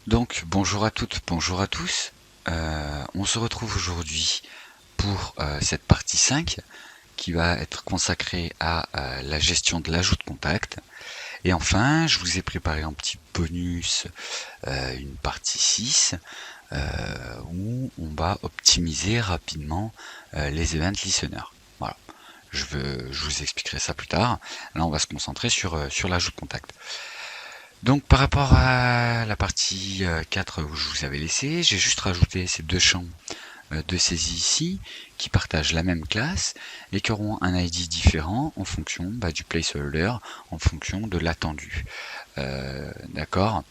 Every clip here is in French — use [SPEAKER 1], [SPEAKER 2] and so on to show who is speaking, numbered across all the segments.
[SPEAKER 1] Donc bonjour à toutes, bonjour à tous. On se retrouve aujourd'hui pour cette partie 5 qui va être consacrée à la gestion de l'ajout de contact. Et enfin, je vous ai préparé un petit bonus, une partie 6, où on va optimiser rapidement les event listeners. Voilà. Je vous expliquerai ça plus tard. Là, on va se concentrer sur l'ajout de contact. Donc par rapport à la partie 4 où je vous avais laissé, j'ai juste rajouté ces deux champs de saisie ici qui partagent la même classe et qui auront un ID différent en fonction du placeholder, en fonction de l'attendu. D'accord.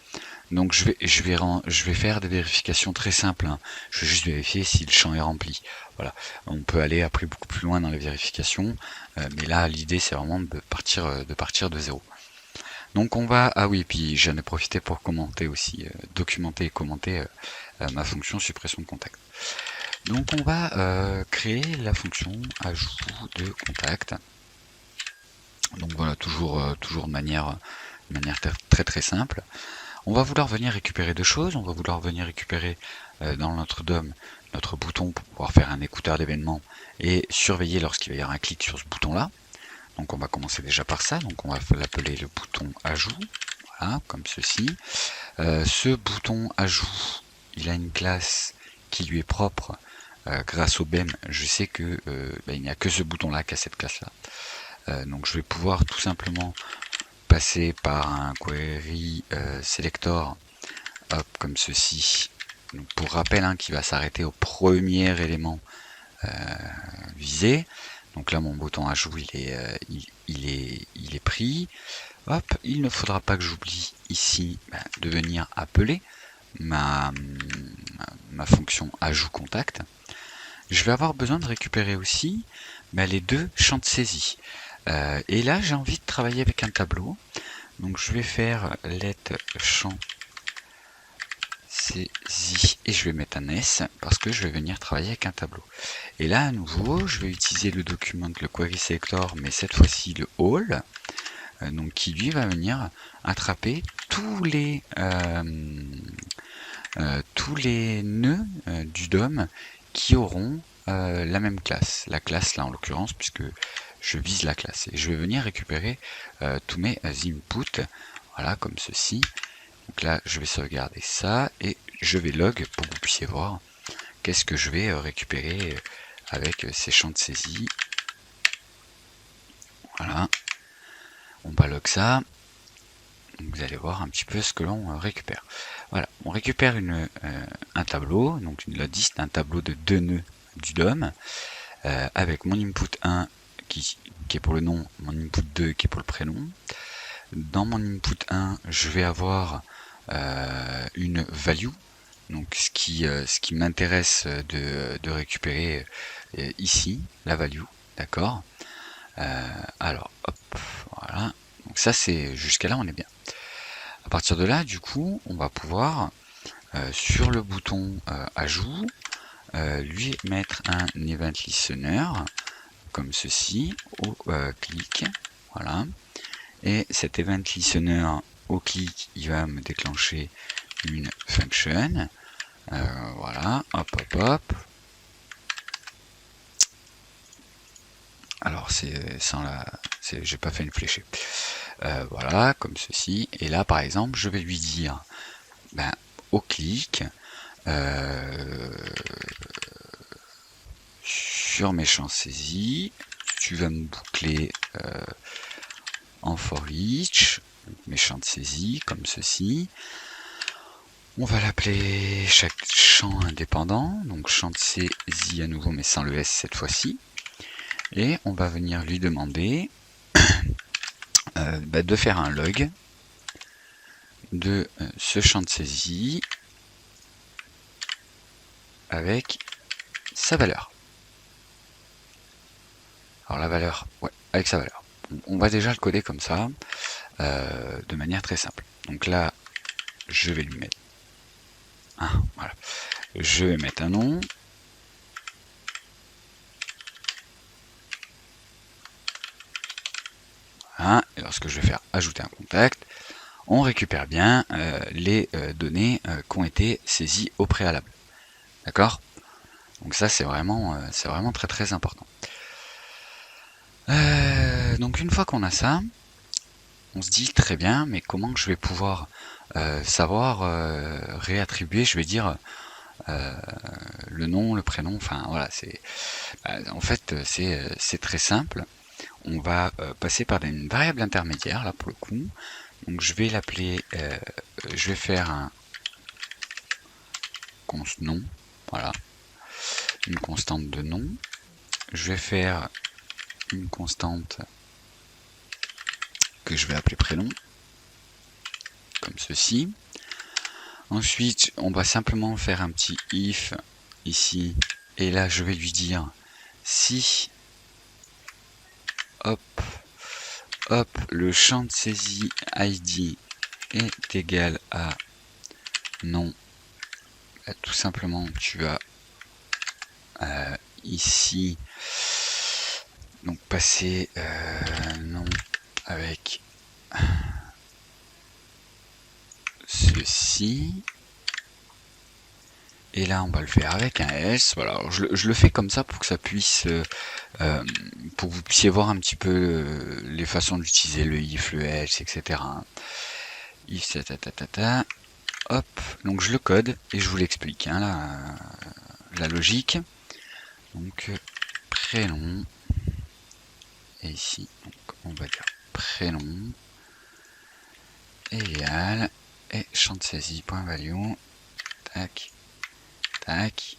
[SPEAKER 1] Donc je vais faire des vérifications très simples, hein. Je vais juste vérifier si le champ est rempli. Voilà. On peut aller après beaucoup plus loin dans les vérifications, mais là l'idée c'est vraiment de partir de zéro. Donc on va, ah oui, puis j'en ai profité pour commenter aussi, documenter et commenter ma fonction suppression de contact. Donc on va créer la fonction ajout de contact. Donc voilà, toujours de manière très simple. On va vouloir venir récupérer deux choses. On va vouloir venir récupérer dans notre DOM notre bouton pour pouvoir faire un écouteur d'événements et surveiller lorsqu'il va y avoir un clic sur ce bouton-là. Donc on va commencer déjà par ça. Donc on va l'appeler le bouton ajout. Voilà, comme ceci. Ce bouton ajout, il a une classe qui lui est propre. Grâce au BEM, je sais que il n'y a que ce bouton-là qui a cette classe-là. Donc je vais pouvoir tout simplement passer par un query selector, hop, comme ceci. Donc pour rappel, hein, qui va s'arrêter au premier élément visé. Donc là, mon bouton ajout, il est pris. Hop, il ne faudra pas que j'oublie ici de venir appeler ma fonction ajout contact. Je vais avoir besoin de récupérer aussi les deux champs de saisie. Et là, j'ai envie de travailler avec un tableau. Donc je vais faire let champ saisie et je vais mettre un S parce que je vais venir travailler avec un tableau. Et là, à nouveau, je vais utiliser le document, le query selector, mais cette fois-ci le all. Donc qui lui va venir attraper tous les nœuds du DOM qui auront la même classe. La classe là en l'occurrence, puisque je vise la classe. Et je vais venir récupérer tous mes inputs, voilà, comme ceci. Donc là, je vais sauvegarder ça et je vais log pour que vous puissiez voir qu'est-ce que je vais récupérer avec ces champs de saisie. Voilà. On va log ça. Vous allez voir un petit peu ce que l'on récupère. Voilà, on récupère un tableau, donc une list, un tableau de deux nœuds du DOM, avec mon input 1 qui est pour le nom, mon input 2 qui est pour le prénom. Dans mon input 1, je vais avoir une value, donc ce qui m'intéresse de récupérer ici, la value, d'accord. Alors, hop, voilà. Donc ça, c'est jusqu'à là, on est bien. À partir de là, du coup, on va pouvoir, sur le bouton ajout, lui mettre un event listener, comme ceci, au clic, voilà. Et cet event listener, au clic, il va me déclencher une function, voilà, hop, hop, hop. Alors c'est sans la, j'ai pas fait une fléchée. Voilà, comme ceci. Et là, par exemple, je vais lui dire, au clic, sur mes champs saisis, tu vas me boucler en for each, mes champs de saisie, comme ceci. On va l'appeler chaque champ indépendant, donc champ de saisie à nouveau, mais sans le S cette fois-ci. Et on va venir lui demander de faire un log de ce champ de saisie avec sa valeur. Alors la valeur, ouais, avec sa valeur. On va déjà le coder comme ça, de manière très simple. Donc là, je vais lui mettre voilà. Je vais mettre un nom. Voilà. Et lorsque je vais faire ajouter un contact, on récupère bien les données qui ont été saisies au préalable. D'accord? Donc ça c'est vraiment très très important. Donc une fois qu'on a ça, on se dit très bien, mais comment je vais pouvoir savoir réattribuer, je vais dire, le nom, le prénom, enfin voilà, en fait c'est très simple. On va passer par une variable intermédiaire là pour le coup. Donc je vais l'appeler, je vais faire un const nom, voilà, une constante de nom. Je vais faire une constante que je vais appeler prénom, comme ceci. Ensuite, on va simplement faire un petit if ici, et là je vais lui dire si hop, le champ de saisie ID est égal à non, là, tout simplement tu as ici donc passer non avec ceci, et là on va le faire avec un S. Voilà, alors je le fais comme ça pour que ça puisse pour que vous puissiez voir un petit peu les façons d'utiliser le if, le else, etc. If ta. Hop, donc je le code et je vous l'explique, hein, la logique. Donc prénom, et ici donc on va dire prénom égal, et champ de saisie point value, tac tac.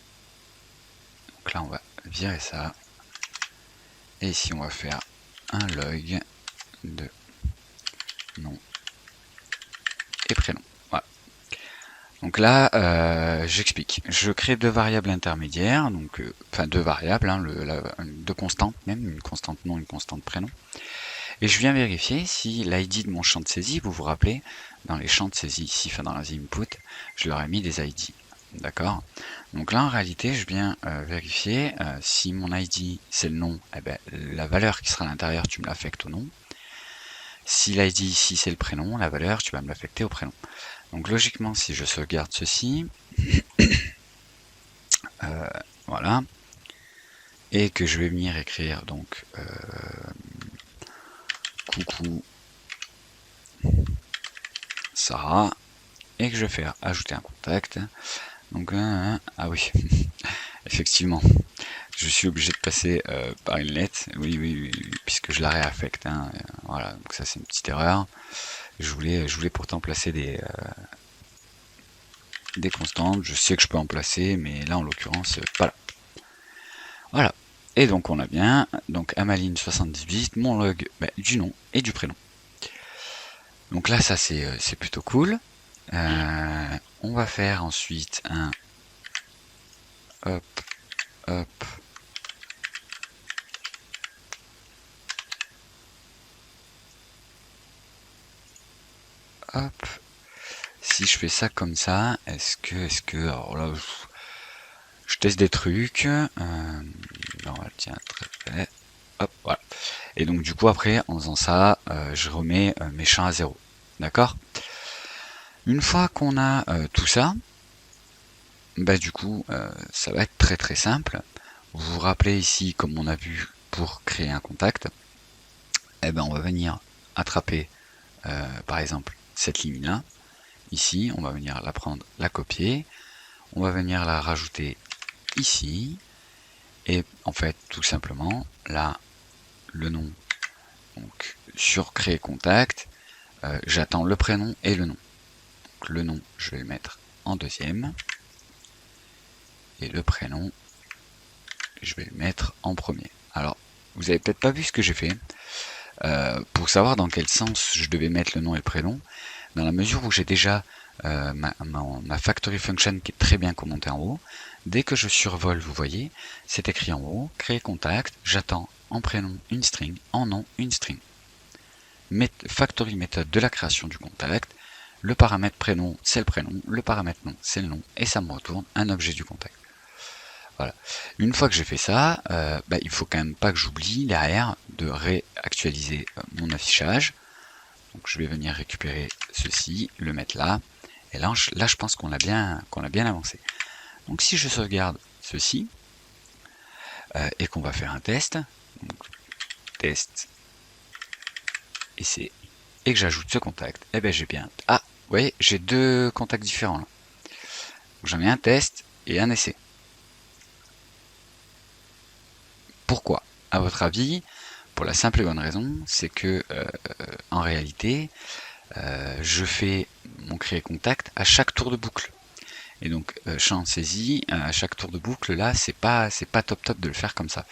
[SPEAKER 1] Donc là on va virer ça, et ici on va faire un log de nom et prénom. Voilà. Donc là j'explique, je crée deux variables intermédiaires, donc enfin deux variables, hein, deux constantes même, une constante nom, une constante prénom. Et je viens vérifier si l'ID de mon champ de saisie, vous vous rappelez, dans les champs de saisie ici, enfin dans les inputs, je leur ai mis des ID. D'accord? Donc là en réalité je viens vérifier si mon ID c'est le nom, eh ben, la valeur qui sera à l'intérieur tu me l'affectes au nom. Si l'ID ici c'est le prénom, la valeur tu vas me l'affecter au prénom. Donc logiquement si je sauvegarde ceci, voilà, et que je vais venir écrire donc coucou Sarah, et que je vais faire ajouter un contact. Donc ah oui, effectivement, je suis obligé de passer par une lettre, oui, puisque je la réaffecte, hein, voilà, donc ça c'est une petite erreur. Je voulais pourtant placer des constantes, je sais que je peux en placer, mais là en l'occurrence, voilà. Et donc on a bien, donc Amaline 78, mon log du nom et du prénom. Donc là ça c'est plutôt cool. On va faire ensuite un hop, si je fais ça comme ça, est-ce que, alors là, je teste des trucs, non, tiens, très fait, hop, voilà. Et donc du coup après, en faisant ça, je remets mes champs à 0, d'accord? Une fois qu'on a tout ça, bah du coup, ça va être très très simple. Vous vous rappelez ici, comme on a vu pour créer un contact, eh ben on va venir attraper, par exemple, cette ligne-là. Ici, on va venir la prendre, la copier, on va venir la rajouter ici, et en fait, tout simplement, là, le nom, donc sur créer contact, j'attends le prénom et le nom. Donc, le nom, je vais le mettre en deuxième, et le prénom, je vais le mettre en premier. Alors, vous avez peut-être pas vu ce que j'ai fait. Pour savoir dans quel sens je devais mettre le nom et le prénom, dans la mesure où j'ai déjà ma factory function qui est très bien commentée en haut, dès que je survole, vous voyez, c'est écrit en haut, créer contact, j'attends en prénom une string, en nom une string. Factory méthode de la création du contact, le paramètre prénom c'est le prénom, le paramètre nom c'est le nom, et ça me retourne un objet du contact. Voilà. Une fois que j'ai fait ça, il faut quand même pas que j'oublie derrière de réactualiser mon affichage. Donc je vais venir récupérer ceci, le mettre là, et là je pense qu'on a bien avancé. Donc si je sauvegarde ceci, et qu'on va faire un test, donc test, et que j'ajoute ce contact, et bien j'ai bien... Ah, vous voyez, j'ai deux contacts différents là. J'en ai un test et un essai. Pourquoi? À votre avis? Pour la simple et bonne raison, c'est que en réalité, je fais mon créer contact à chaque tour de boucle. Et donc champ saisie, à chaque tour de boucle là, c'est pas top de le faire comme ça.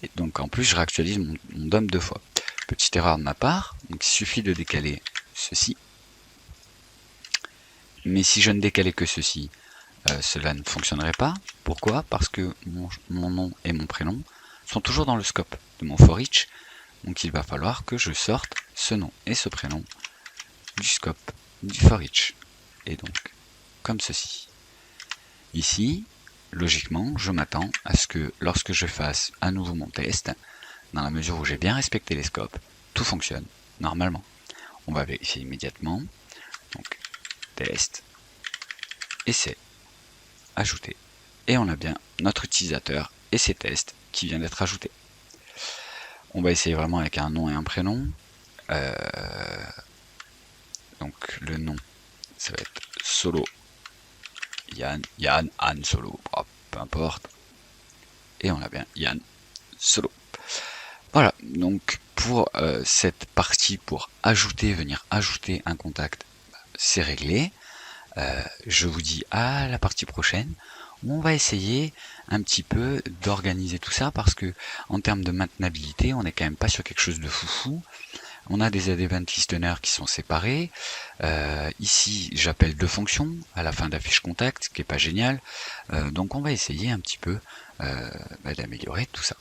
[SPEAKER 1] Et donc en plus je réactualise mon DOM 2 fois. Petite erreur de ma part, donc il suffit de décaler ceci. Mais si je ne décalais que ceci, cela ne fonctionnerait pas. Pourquoi? Parce que mon nom et mon prénom sont toujours dans le scope de mon for each. Donc il va falloir que je sorte ce nom et ce prénom du scope du for each. Et donc, comme ceci. Ici, logiquement, je m'attends à ce que lorsque je fasse à nouveau mon test, dans la mesure où j'ai bien respecté les scopes, tout fonctionne normalement. On va vérifier immédiatement. Donc, test, essai, ajouter. Et on a bien notre utilisateur et ses tests qui vient d'être ajouté. On va essayer vraiment avec un nom et un prénom. Donc le nom, ça va être Solo, Yann, Anne Solo, peu importe. Et on a bien Yann Solo. Voilà, donc pour cette partie, pour venir ajouter un contact, c'est réglé. Je vous dis à la partie prochaine où on va essayer un petit peu d'organiser tout ça, parce que en termes de maintenabilité, on n'est quand même pas sur quelque chose de foufou. On a des event listeners qui sont séparés. Ici, j'appelle deux fonctions à la fin d'affiche contact, ce qui est pas génial. Donc on va essayer un petit peu d'améliorer tout ça.